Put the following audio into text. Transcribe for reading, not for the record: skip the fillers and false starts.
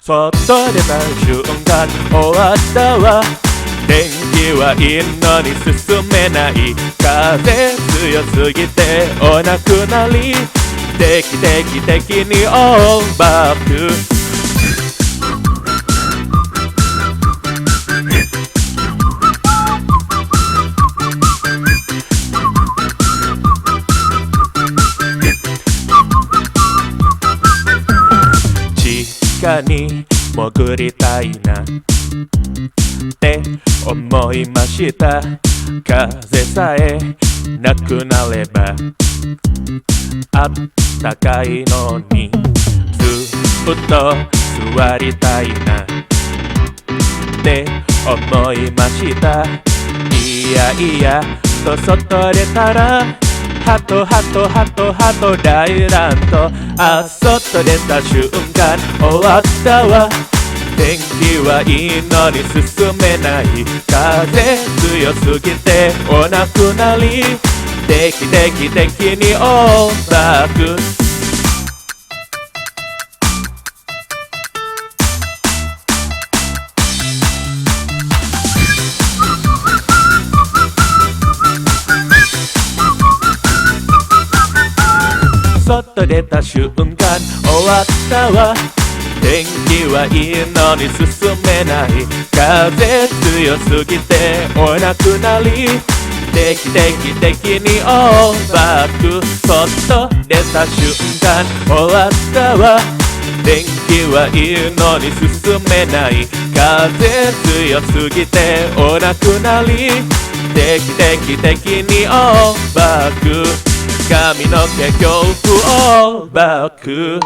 そっと出た瞬間終わったわ。天気はいいのに進めない。風強すぎてお亡くなり。定期にオーバープ。地下に潜りたいなって思いました。風さえなくなればあったかいのに、ずっと座りたいなって思いました。いやいやと外出たらハト大乱闘。あ、外出た瞬間終わったわ。天気はいいのに進めない。風強すぎてお亡くなり。定期にオーバーク。外出た瞬間終わったわ。天気はいいのに進めない。風強すぎてお亡くなり。定期にオーバーク。外出た瞬間終わったわ。天気はいいのに進めない。風強すぎてお亡くなり。定期にオーバーク。髪の毛強風オーバーク。